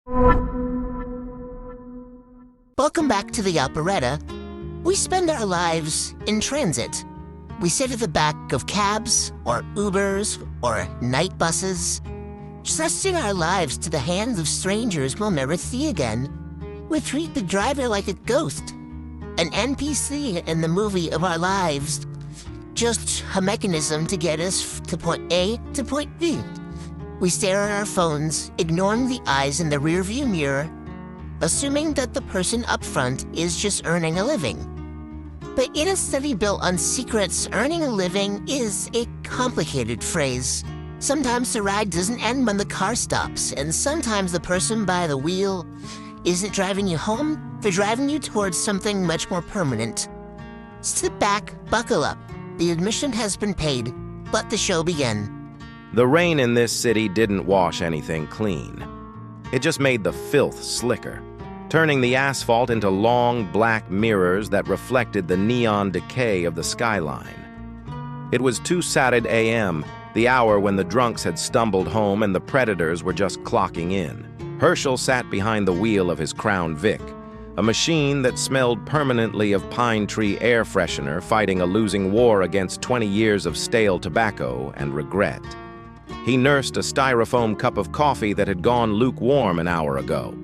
Welcome back to the operetta. We spend our lives in transit. We sit at the back of cabs, or Ubers, or night buses, trusting our lives to the hands of strangers we'll never see again. We treat the driver like a ghost, an NPC in the movie of our lives, just a mechanism to get us to point A to point B. We stare at our phones, ignoring the eyes in the rearview mirror, assuming that the person up front is just earning a living. But in a study built on secrets, earning a living is a complicated phrase. Sometimes the ride doesn't end when the car stops, and sometimes the person by the wheel isn't driving you home, they're driving you towards something much more permanent. Sit back, buckle up. The admission has been paid. Let the show begin. The rain in this city didn't wash anything clean. It just made the filth slicker, turning the asphalt into long black mirrors that reflected the neon decay of the skyline. It was 2:00 a.m., the hour when the drunks had stumbled home and the predators were just clocking in. Hershel sat behind the wheel of his Crown Vic, a machine that smelled permanently of pine tree air freshener, fighting a losing war against 20 years of stale tobacco and regret. He nursed a styrofoam cup of coffee that had gone lukewarm an hour ago.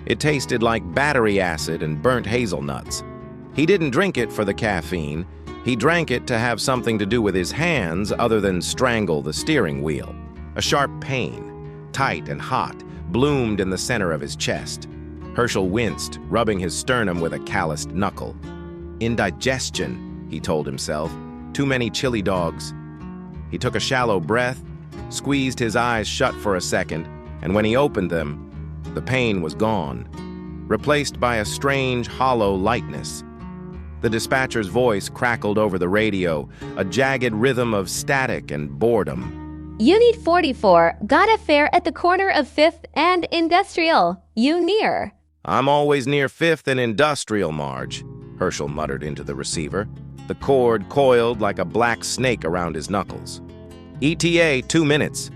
It tasted like battery acid and burnt hazelnuts. He didn't drink it for the caffeine. He drank it to have something to do with his hands other than strangle the steering wheel. A sharp pain, tight and hot, bloomed in the center of his chest. Hershel winced, rubbing his sternum with a calloused knuckle. Indigestion, he told himself. Too many chili dogs. He took a shallow breath, squeezed his eyes shut for a second, and when he opened them, the pain was gone, replaced by a strange, hollow lightness. The dispatcher's voice crackled over the radio, a jagged rhythm of static and boredom. Unit 44, got a fare at the corner of 5th and Industrial. You near? I'm always near 5th and Industrial, Marge, Hershel muttered into the receiver. The cord coiled like a black snake around his knuckles. ETA 2 minutes.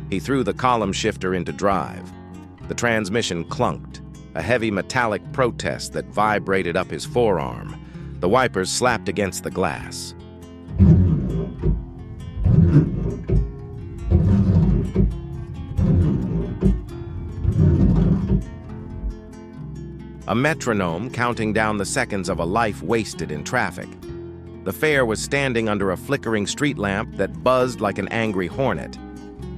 He threw the column shifter into drive. The transmission clunked, a heavy metallic protest that vibrated up his forearm. The wipers slapped against the glass. A metronome counting down the seconds of a life wasted in traffic. The fare was standing under a flickering street lamp that buzzed like an angry hornet.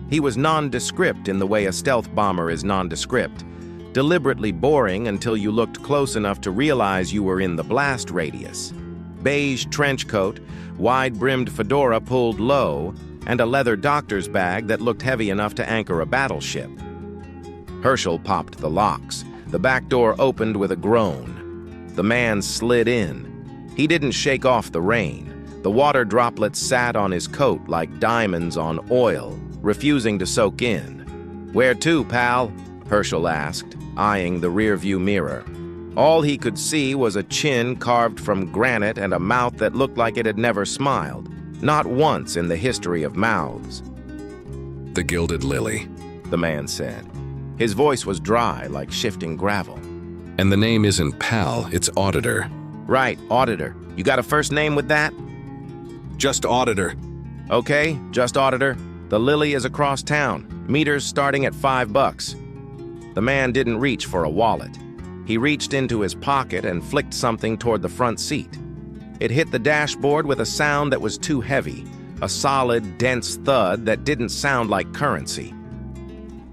He was nondescript in the way a stealth bomber is nondescript, deliberately boring until you looked close enough to realize you were in the blast radius. Beige trench coat, wide-brimmed fedora pulled low, and a leather doctor's bag that looked heavy enough to anchor a battleship. Hershel popped the locks. The back door opened with a groan. The man slid in. He didn't shake off the rain. The water droplets sat on his coat like diamonds on oil, refusing to soak in. "Where to, pal?" Hershel asked, eyeing the rearview mirror. All he could see was a chin carved from granite and a mouth that looked like it had never smiled, not once in the history of mouths. "The Gilded Lily," the man said. His voice was dry like shifting gravel. "And the name isn't Pal, it's Auditor." "Right, Auditor. You got a first name with that?" "Just Auditor." "Okay, just Auditor. The Lily is across town. Meters starting at $5. The man didn't reach for a wallet. He reached into his pocket and flicked something toward the front seat. It hit the dashboard with a sound that was too heavy, a solid, dense thud that didn't sound like currency.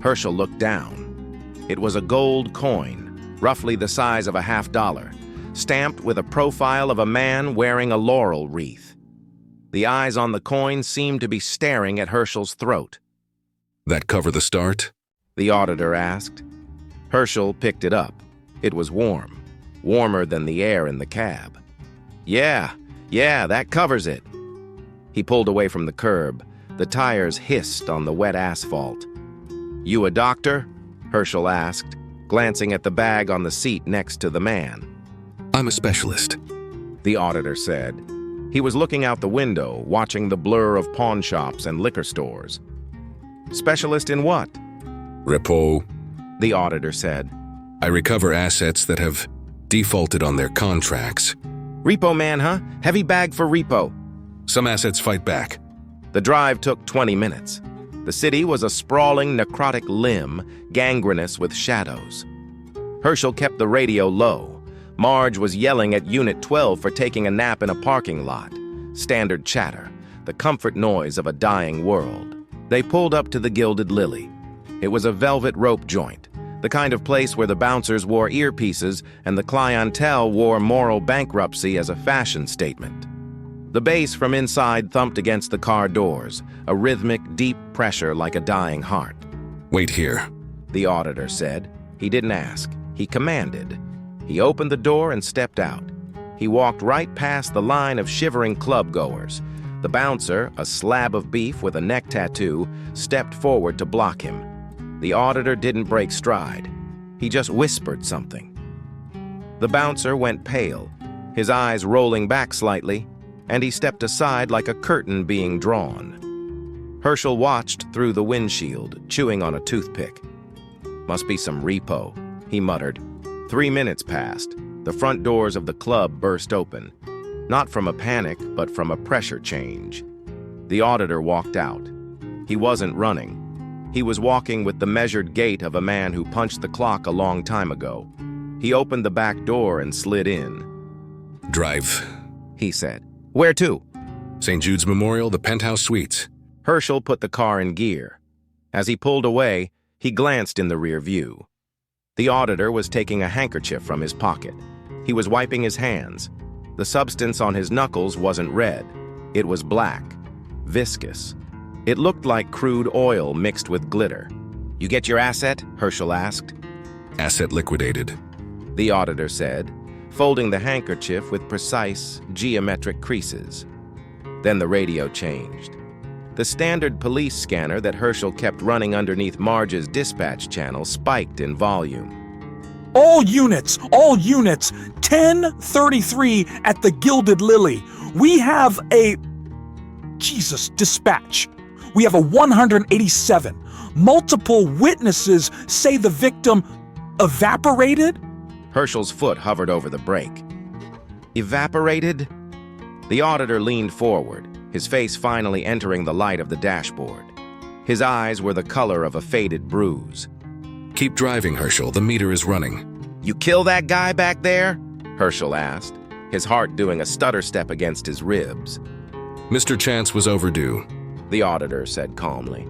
Hershel looked down. It was a gold coin, roughly the size of a $50, stamped with a profile of a man wearing a laurel wreath. The eyes on the coin seemed to be staring at Hershel's throat. "That cover the start?" the auditor asked. Hershel picked it up. It was warm, warmer than the air in the cab. Yeah, that covers it." He pulled away from the curb. The tires hissed on the wet asphalt. "You a doctor?" Hershel asked, glancing at the bag on the seat next to the man. "I'm a specialist," the auditor said. He was looking out the window, watching the blur of pawn shops and liquor stores. "Specialist in what?" "Repo." the auditor said. I recover assets that have defaulted on their contracts. Repo man, huh? Heavy bag for repo. Some assets fight back. The drive took 20 minutes. The city was a sprawling, necrotic limb, gangrenous with shadows. Hershel kept the radio low. Marge was yelling at Unit 12 for taking a nap in a parking lot. Standard chatter, the comfort noise of a dying world. They pulled up to the Gilded Lily. It was a velvet rope joint, the kind of place where the bouncers wore earpieces and the clientele wore moral bankruptcy as a fashion statement. The bass from inside thumped against the car doors, a rhythmic, deep pressure like a dying heart. Wait here, the auditor said. He didn't ask. He commanded. He opened the door and stepped out. He walked right past the line of shivering club-goers. The bouncer, a slab of beef with a neck tattoo, stepped forward to block him. The auditor didn't break stride. He just whispered something. The bouncer went pale, his eyes rolling back slightly, and he stepped aside like a curtain being drawn. Hershel watched through the windshield, chewing on a toothpick. Must be some repo, he muttered. 3 minutes passed. The front doors of the club burst open. Not from a panic, but from a pressure change. The auditor walked out. He wasn't running. He was walking with the measured gait of a man who punched the clock a long time ago. He opened the back door and slid in. Drive, he said. Where to? St. Jude's Memorial, the penthouse suites. Hershel put the car in gear. As he pulled away, he glanced in the rear view. The auditor was taking a handkerchief from his pocket. He was wiping his hands. The substance on his knuckles wasn't red. It was black, viscous. It looked like crude oil mixed with glitter. You get your asset? Hershel asked. Asset liquidated, the auditor said, folding the handkerchief with precise, geometric creases. Then the radio changed. The standard police scanner that Hershel kept running underneath Marge's dispatch channel spiked in volume. All units, 1033 at the Gilded Lily. We have a... dispatch. We have a 187. Multiple witnesses say the victim evaporated? Hershel's foot hovered over the brake. Evaporated? The auditor leaned forward, his face finally entering the light of the dashboard. His eyes were the color of a faded bruise. Keep driving, Hershel. The meter is running. You kill that guy back there? Hershel asked, his heart doing a stutter step against his ribs. Mr. Chance was overdue, the auditor said calmly.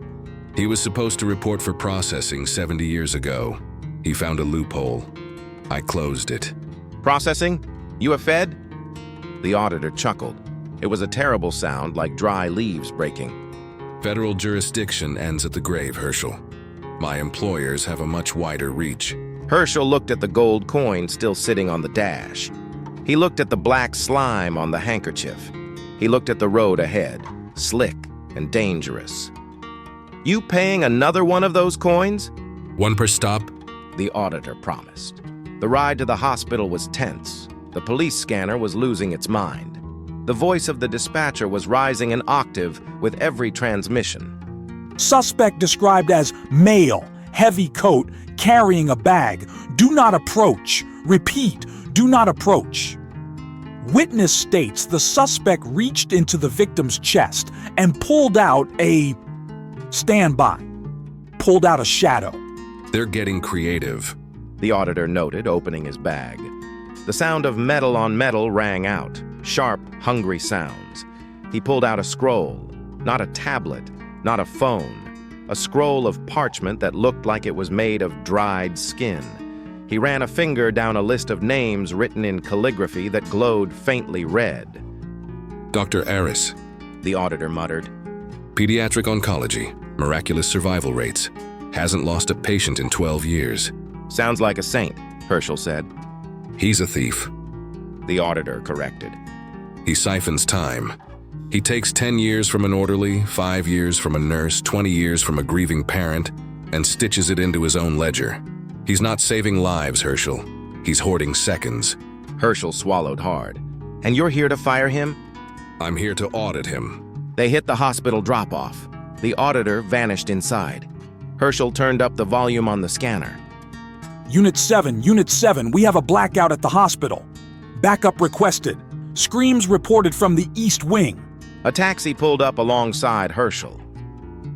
He was supposed to report for processing 70 years ago. He found a loophole. I closed it. Processing? You a Fed? The auditor chuckled. It was a terrible sound, like dry leaves breaking. Federal jurisdiction ends at the grave, Hershel. My employers have a much wider reach. Hershel looked at the gold coin still sitting on the dash. He looked at the black slime on the handkerchief. He looked at the road ahead, slick and dangerous. You paying another one of those coins? One per stop, the auditor promised. The ride to the hospital was tense. The police scanner was losing its mind. The voice of the dispatcher was rising an octave with every transmission. Suspect described as male, heavy coat, carrying a bag. Do not approach. Repeat, do not approach. Witness states the suspect reached into the victim's chest and pulled out a pulled out a shadow. They're getting creative, the auditor noted, opening his bag. The sound of metal on metal rang out, sharp, hungry sounds. He pulled out a scroll, not a tablet, not a phone, a scroll of parchment that looked like it was made of dried skin. He ran a finger down a list of names written in calligraphy that glowed faintly red. Dr. Aris, the auditor muttered. Pediatric oncology, miraculous survival rates. Hasn't lost a patient in 12 years. Sounds like a saint, Hershel said. He's a thief, the auditor corrected. He siphons time. He takes 10 years from an orderly, 5 years from a nurse, 20 years from a grieving parent, and stitches it into his own ledger. He's not saving lives, Hershel. He's hoarding seconds. Hershel swallowed hard. And you're here to fire him? I'm here to audit him. They hit the hospital drop-off. The auditor vanished inside. Hershel turned up the volume on the scanner. Unit 7, we have a blackout at the hospital. Backup requested. Screams reported from the East Wing. A taxi pulled up alongside Hershel.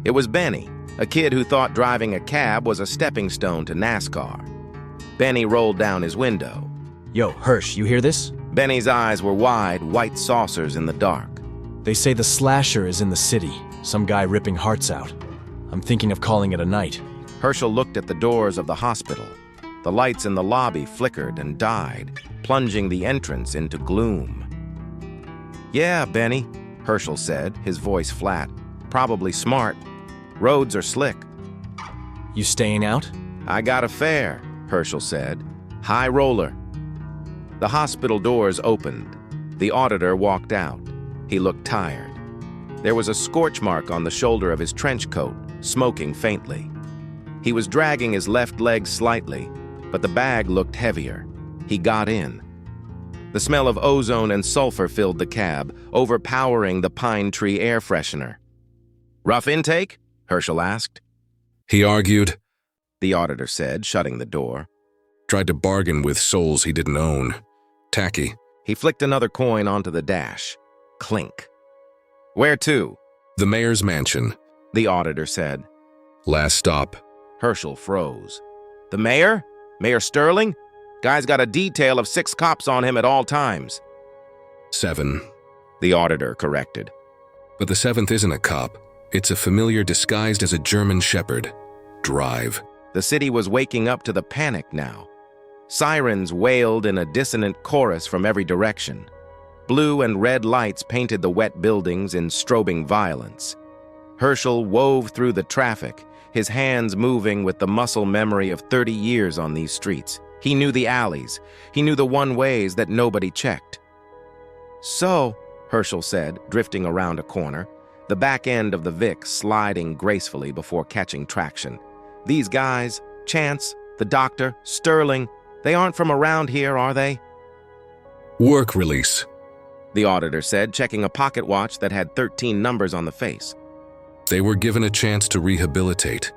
It was Benny, a kid who thought driving a cab was a stepping stone to NASCAR. Benny rolled down his window. Yo, Hirsch, you hear this? Benny's eyes were wide, white saucers in the dark. They say the slasher is in the city. Some guy ripping hearts out. I'm thinking of calling it a night. Hershel looked at the doors of the hospital. The lights in the lobby flickered and died, plunging the entrance into gloom. "Yeah, Benny," Hershel said, his voice flat. "Probably smart. Roads are slick." You staying out? "I got a fare," Hershel said. "High roller." The hospital doors opened. The auditor walked out. He looked tired. There was a scorch mark on the shoulder of his trench coat, smoking faintly. He was dragging his left leg slightly, but the bag looked heavier. He got in. The smell of ozone and sulfur filled the cab, overpowering the pine tree air freshener. "Rough intake?" Hershel asked. He argued, The auditor said, shutting the door. tried to bargain with souls he didn't own. Tacky. He flicked another coin onto the dash. Clink. "Where to?" The mayor's mansion. The auditor said. Last stop. Hershel froze. "The mayor? Mayor Sterling? Guy's got a detail of 6 cops on him at all times." 7. The auditor corrected. But the 7th isn't a cop. It's a familiar disguised as a German shepherd. Drive. The city was waking up to the panic now. Sirens wailed in a dissonant chorus from every direction. Blue and red lights painted the wet buildings in strobing violence. Hershel wove through the traffic, his hands moving with the muscle memory of 30 years on these streets. He knew the alleys. He knew the one-ways that nobody checked. "So," Hershel said, drifting around a corner, the back end of the Vic sliding gracefully before catching traction. "These guys, Chance, the doctor, Sterling, they aren't from around here, are they?" Work release. The auditor said, checking a pocket watch that had 13 numbers on the face. They were given a chance to rehabilitate,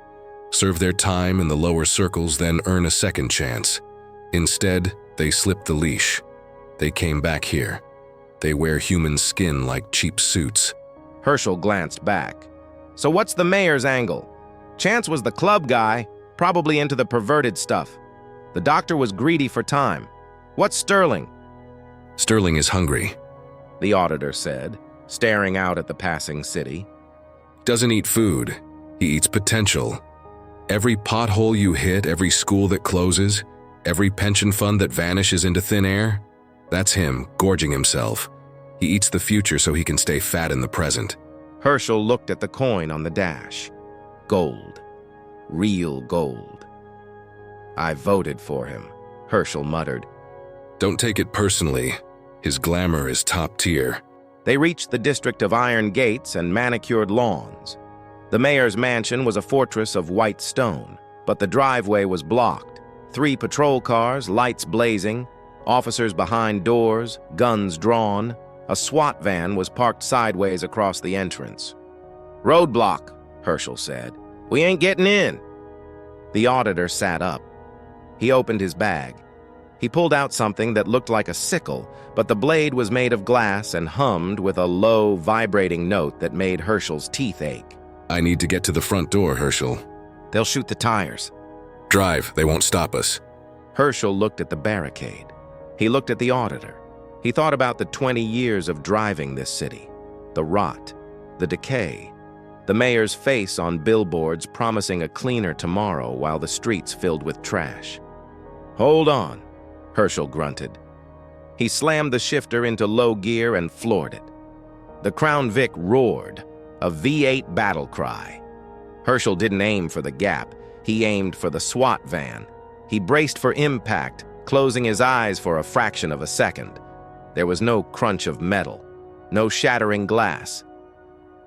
serve their time in the lower circles, then earn a second chance. Instead, they slipped the leash. They came back here. They wear human skin like cheap suits. Hershel glanced back. "So what's the mayor's angle? Chance was the club guy, probably into the perverted stuff. The doctor was greedy for time. What's Sterling?" Sterling is hungry. The auditor said, staring out at the passing city. Doesn't eat food. He eats potential. Every pothole you hit, every school that closes, every pension fund that vanishes into thin air, that's him, gorging himself. He eats the future so he can stay fat in the present. Hershel looked at the coin on the dash. Gold. Real gold. "I voted for him," Hershel muttered. Don't take it personally. His glamour is top tier. They reached the district of iron gates and manicured lawns. The mayor's mansion was a fortress of white stone, but the driveway was blocked. 3 patrol cars, lights blazing, officers behind doors, guns drawn. A SWAT van was parked sideways across the entrance. "Roadblock," Hershel said. "We ain't getting in." The auditor sat up. He opened his bag. He pulled out something that looked like a sickle, but the blade was made of glass and hummed with a low, vibrating note that made Hershel's teeth ache. I need to get to the front door, Hershel. "They'll shoot the tires." Drive, they won't stop us. Hershel looked at the barricade. He looked at the auditor. He thought about the 20 years of driving this city, the rot, the decay, the mayor's face on billboards promising a cleaner tomorrow while the streets filled with trash. "Hold on," Hershel grunted. He slammed the shifter into low gear and floored it. The Crown Vic roared, a V8 battle cry. Hershel didn't aim for the gap. He aimed for the SWAT van. He braced for impact, closing his eyes for a fraction of a second. There was no crunch of metal, no shattering glass.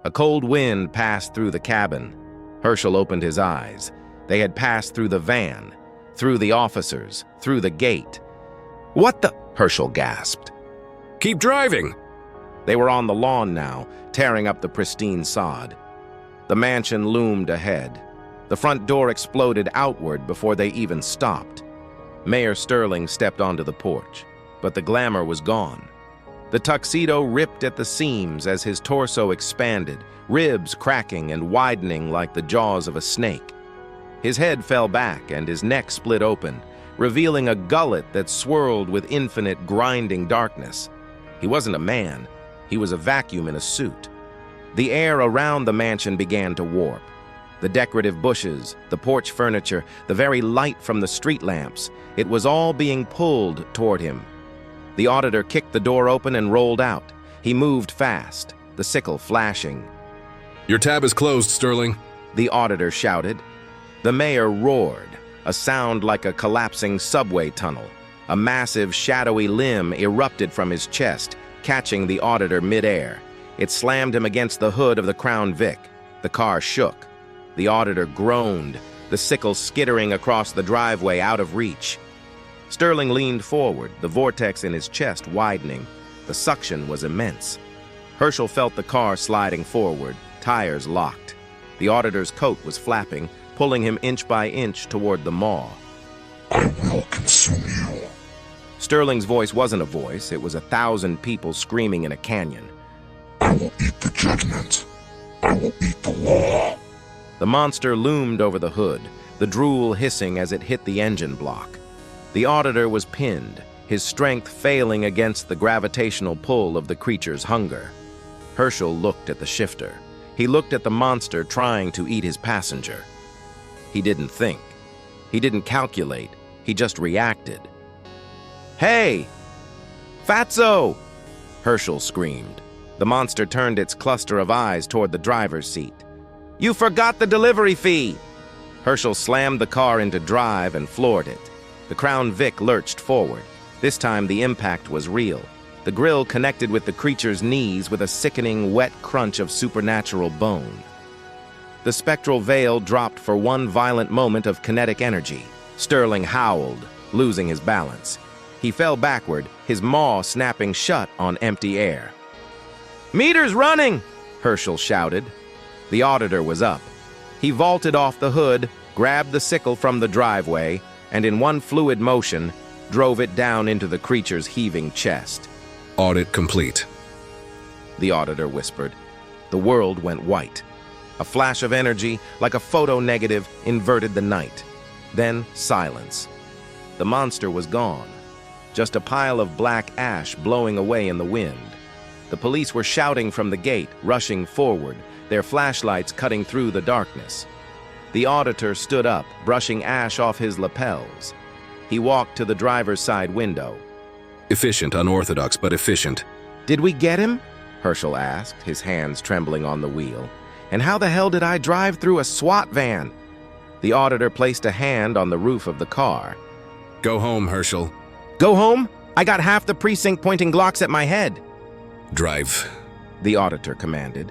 A cold wind passed through the cabin. Hershel opened his eyes. They had passed through the van, through the officers, through the gate. "What the?" Hershel gasped. Keep driving! They were on the lawn now, tearing up the pristine sod. The mansion loomed ahead. The front door exploded outward before they even stopped. Mayor Sterling stepped onto the porch, but the glamour was gone. The tuxedo ripped at the seams as his torso expanded, ribs cracking and widening like the jaws of a snake. His head fell back and his neck split open, revealing a gullet that swirled with infinite grinding darkness. He wasn't a man, he was a vacuum in a suit. The air around the mansion began to warp. The decorative bushes, the porch furniture, the very light from the street lamps, it was all being pulled toward him. The auditor kicked the door open and rolled out. He moved fast, the sickle flashing. Your tab is closed, Sterling. The auditor shouted. The mayor roared, a sound like a collapsing subway tunnel. A massive, shadowy limb erupted from his chest, catching the auditor midair. It slammed him against the hood of the Crown Vic. The car shook. The auditor groaned, the sickle skittering across the driveway out of reach. Sterling leaned forward, the vortex in his chest widening. The suction was immense. Hershel felt the car sliding forward, tires locked. The auditor's coat was flapping, pulling him inch by inch toward the maw. I will consume you. Sterling's voice wasn't a voice, it was 1,000 people screaming in a canyon. I will eat the judgment. I will eat the law. The monster loomed over the hood, the drool hissing as it hit the engine block. The auditor was pinned, his strength failing against the gravitational pull of the creature's hunger. Hershel looked at the shifter. He looked at the monster trying to eat his passenger. He didn't think. He didn't calculate. He just reacted. "Hey! Fatso!" Hershel screamed. The monster turned its cluster of eyes toward the driver's seat. "You forgot the delivery fee!" Hershel slammed the car into drive and floored it. The Crown Vic lurched forward. This time the impact was real. The grill connected with the creature's knees with a sickening, wet crunch of supernatural bone. The spectral veil dropped for one violent moment of kinetic energy. Sterling howled, losing his balance. He fell backward, his maw snapping shut on empty air. "Meter's running!" Hershel shouted. The auditor was up. He vaulted off the hood, grabbed the sickle from the driveway, and in one fluid motion, drove it down into the creature's heaving chest. Audit complete. The auditor whispered. The world went white. A flash of energy, like a photo negative, inverted the night. Then silence. The monster was gone. Just a pile of black ash blowing away in the wind. The police were shouting from the gate, rushing forward, their flashlights cutting through the darkness. The auditor stood up, brushing ash off his lapels. He walked to the driver's side window. Efficient, unorthodox, but efficient. "Did we get him?" Hershel asked, his hands trembling on the wheel. "And how the hell did I drive through a SWAT van?" The auditor placed a hand on the roof of the car. Go home, Hershel. "Go home? I got half the precinct pointing Glocks at my head." Drive. The auditor commanded.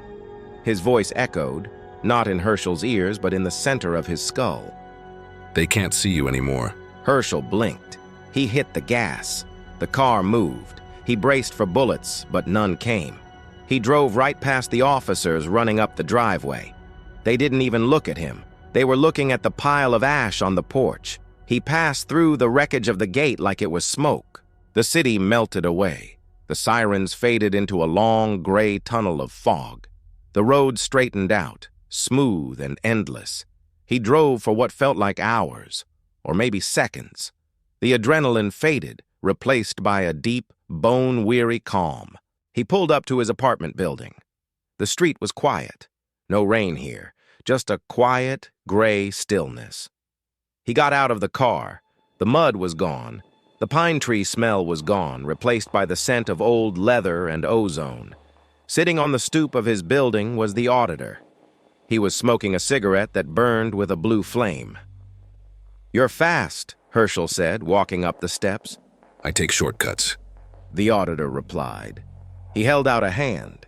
His voice echoed, not in Hershel's ears, but in the center of his skull. They can't see you anymore. Hershel blinked. He hit the gas. The car moved. He braced for bullets, but none came. He drove right past the officers running up the driveway. They didn't even look at him. They were looking at the pile of ash on the porch. He passed through the wreckage of the gate like it was smoke. The city melted away. The sirens faded into a long, gray tunnel of fog. The road straightened out, smooth and endless. He drove for what felt like hours, or maybe seconds. The adrenaline faded, replaced by a deep, bone-weary calm. He pulled up to his apartment building. The street was quiet. No rain here, just a quiet, gray stillness. He got out of the car. The mud was gone. The pine tree smell was gone, replaced by the scent of old leather and ozone. Sitting on the stoop of his building was the auditor. He was smoking a cigarette that burned with a blue flame. "You're fast," Hershel said, walking up the steps. I take shortcuts. The auditor replied. He held out a hand.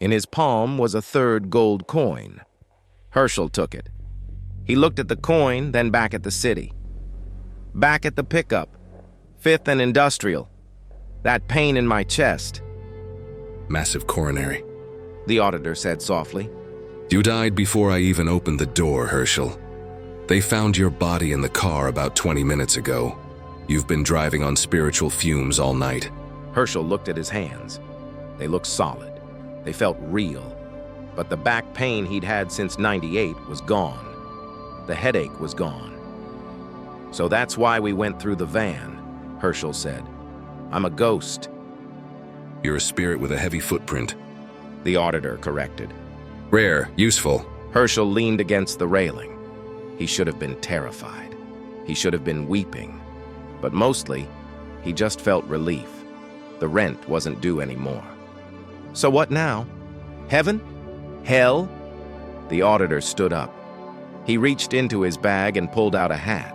In his palm was a third gold coin. Hershel took it. He looked at the coin, then back at the city. Back at the pickup. 5th and Industrial. That pain in my chest. Massive coronary. The auditor said softly. You died before I even opened the door, Hershel. They found your body in the car about 20 minutes ago. You've been driving on spiritual fumes all night. Hershel looked at his hands. They looked solid. They felt real. But the back pain he'd had since '98 was gone. The headache was gone. So that's why we went through the van, Hershel said. I'm a ghost. You're a spirit with a heavy footprint. The auditor corrected. Rare, useful. Hershel leaned against the railing. He should have been terrified. He should have been weeping. But mostly, he just felt relief. The rent wasn't due anymore. So what now? Heaven? Hell? The auditor stood up. He reached into his bag and pulled out a hat.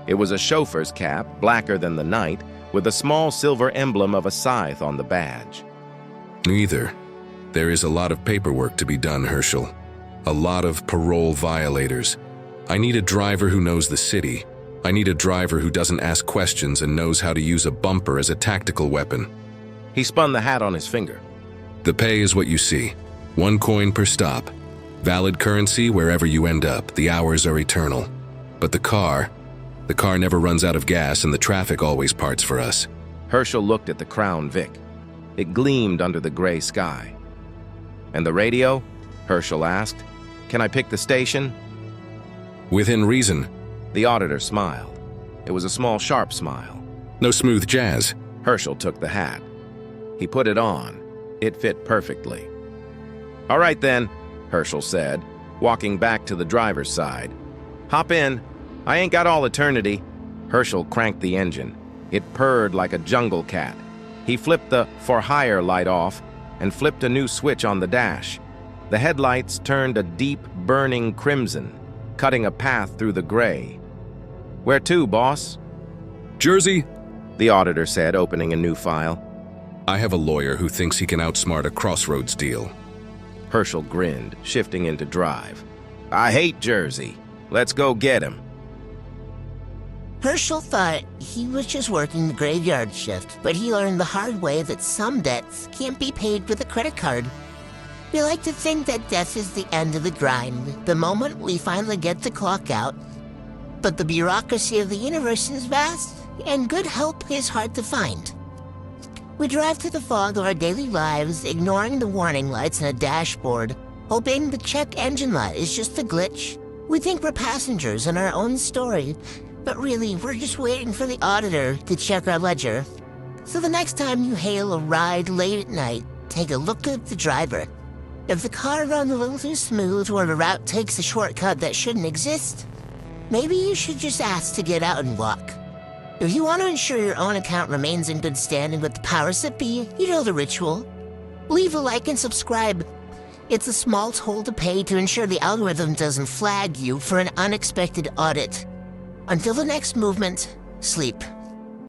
It was a chauffeur's cap, blacker than the night, with a small silver emblem of a scythe on the badge. Neither. There is a lot of paperwork to be done, Hershel. A lot of parole violators. I need a driver who knows the city. I need a driver who doesn't ask questions and knows how to use a bumper as a tactical weapon. He spun the hat on his finger. The pay is what you see. 1 coin per stop. Valid currency wherever you end up. The hours are eternal. But the car never runs out of gas and the traffic always parts for us. Hershel looked at the Crown Vic. It gleamed under the gray sky. And the radio? Hershel asked. Can I pick the station? Within reason. The auditor smiled. It was a small, sharp smile. No smooth jazz. Hershel took the hat. He put it on. It fit perfectly. All right then, Hershel said, walking back to the driver's side. Hop in. I ain't got all eternity. Hershel cranked the engine. It purred like a jungle cat. He flipped the for hire light off and flipped a new switch on the dash. The headlights turned a deep, burning crimson, cutting a path through the gray. Where to, boss? Jersey? The auditor said, opening a new file. I have a lawyer who thinks he can outsmart a crossroads deal. Hershel grinned, shifting into drive. I hate Jersey. Let's go get him. Hershel thought he was just working the graveyard shift, but he learned the hard way that some debts can't be paid with a credit card. We like to think that death is the end of the grind, the moment we finally get to clock out. But the bureaucracy of the universe is vast, and good help is hard to find. We drive through the fog of our daily lives, ignoring the warning lights on a dashboard, hoping the check engine light is just a glitch. We think we're passengers in our own story, but really, we're just waiting for the auditor to check our ledger. So the next time you hail a ride late at night, take a look at the driver. If the car runs a little too smooth or the route takes a shortcut that shouldn't exist, maybe you should just ask to get out and walk. If you want to ensure your own account remains in good standing with the powers that be, you know the ritual. Leave a like and subscribe. It's a small toll to pay to ensure the algorithm doesn't flag you for an unexpected audit. Until the next movement, sleep.